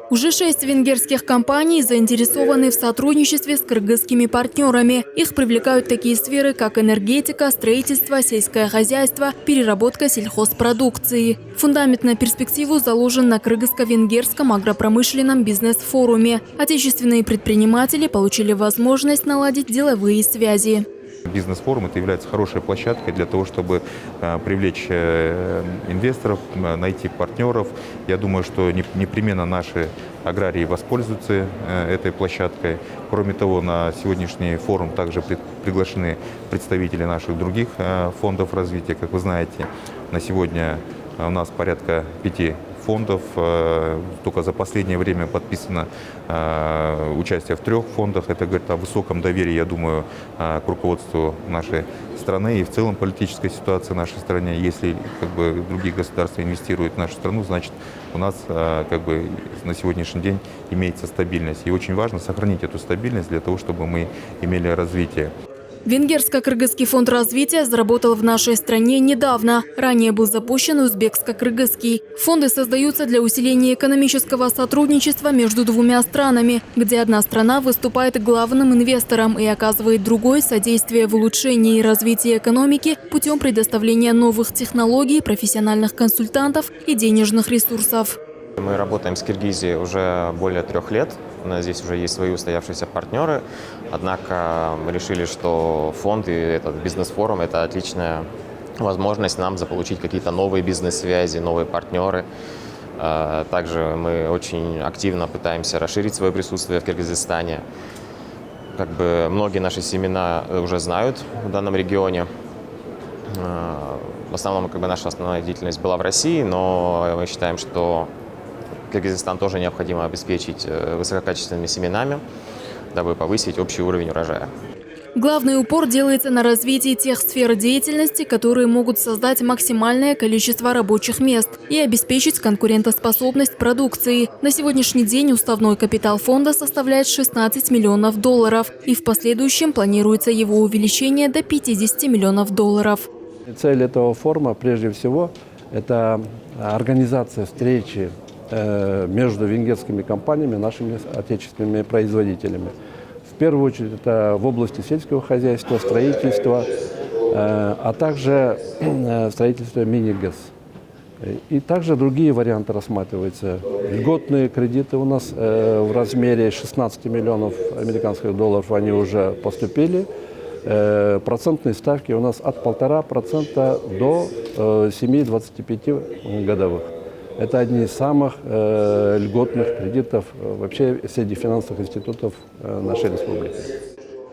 Уже 6 венгерских компаний заинтересованы в сотрудничестве с кыргызскими партнерами. Их привлекают такие сферы, как энергетика, строительство, сельское хозяйство, переработка сельхозпродукции. Фундамент на перспективу заложен на кыргызско-венгерском агропромышленном бизнес-форуме. Отечественные предприниматели получили возможность наладить деловые связи. Бизнес-форум является хорошей площадкой для того, чтобы привлечь инвесторов, найти партнеров. Я думаю, что непременно наши аграрии воспользуются этой площадкой. Кроме того, на сегодняшний форум также приглашены представители наших других фондов развития. Как вы знаете, на сегодня у нас порядка 5 фондов. Только за последнее время подписано участие в 3 фондах. Это говорит о высоком доверии, я думаю, к руководству нашей страны и в целом политической ситуации в нашей стране. Если другие государства инвестируют в нашу страну, значит у нас на сегодняшний день имеется стабильность. И очень важно сохранить эту стабильность для того, чтобы мы имели развитие. Венгерско-кыргызский фонд развития заработал в нашей стране недавно. Ранее был запущен узбекско-кыргызский. Фонды создаются для усиления экономического сотрудничества между двумя странами, где одна страна выступает главным инвестором и оказывает другой содействие в улучшении и развитии экономики путем предоставления новых технологий, профессиональных консультантов и денежных ресурсов. Мы работаем с Киргизией уже более 3 лет. У нас здесь уже есть свои устоявшиеся партнеры. Однако мы решили, что фонд и этот бизнес-форум – это отличная возможность нам заполучить какие-то новые бизнес-связи, новые партнеры. Также мы очень активно пытаемся расширить свое присутствие в Киргизстане. Многие наши семена уже знают в данном регионе. В основном наша основная деятельность была в России, но мы считаем, что Кыргызстан тоже необходимо обеспечить высококачественными семенами, дабы повысить общий уровень урожая. Главный упор делается на развитии тех сфер деятельности, которые могут создать максимальное количество рабочих мест и обеспечить конкурентоспособность продукции. На сегодняшний день уставной капитал фонда составляет $16 миллионов, и в последующем планируется его увеличение до $50 миллионов. Цель этого форума прежде всего – это организация встречи между венгерскими компаниями и нашими отечественными производителями. В первую очередь это в области сельского хозяйства, строительства, а также строительства мини-ГЭС. И также другие варианты рассматриваются. Льготные кредиты у нас в размере $16 миллионов американских, они уже поступили. Процентные ставки у нас от 1,5% до 7,25 годовых. Это одни из самых льготных кредитов вообще среди финансовых институтов нашей республики.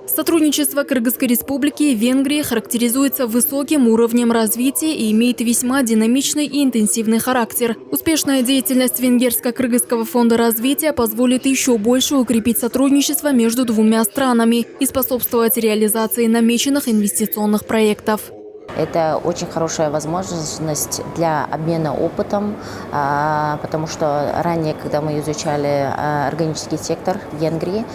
Сотрудничество Кыргызской республики и Венгрии характеризуется высоким уровнем развития и имеет весьма динамичный и интенсивный характер. Успешная деятельность Венгерско-кыргызского фонда развития позволит еще больше укрепить сотрудничество между двумя странами и способствовать реализации намеченных инвестиционных проектов. Это очень хорошая возможность для обмена опытом, потому что ранее, когда мы изучали органический сектор в Венгрии,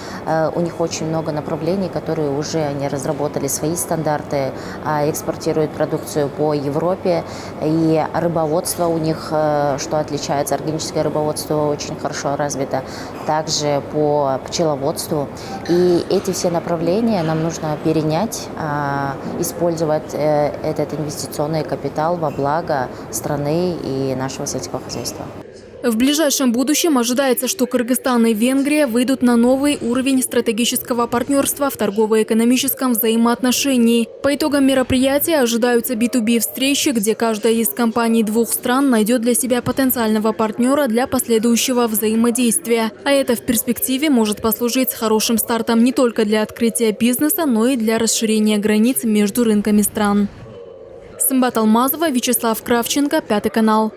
у них очень много направлений, которые уже они разработали свои стандарты, экспортируют продукцию по Европе. И рыбоводство у них, что отличается, органическое рыбоводство очень хорошо развито, также по пчеловодству. И эти все направления нам нужно перенять, использовать этот инвестиционный капитал во благо страны и нашего сельского хозяйства. В ближайшем будущем ожидается, что Кыргызстан и Венгрия выйдут на новый уровень стратегического партнерства в торгово-экономическом взаимоотношении. По итогам мероприятия ожидаются B2B встречи, где каждая из компаний двух стран найдет для себя потенциального партнера для последующего взаимодействия. А это в перспективе может послужить хорошим стартом не только для открытия бизнеса, но и для расширения границ между рынками стран. Сымбат Алмазова, Вячеслав Кравченко, 5 канал.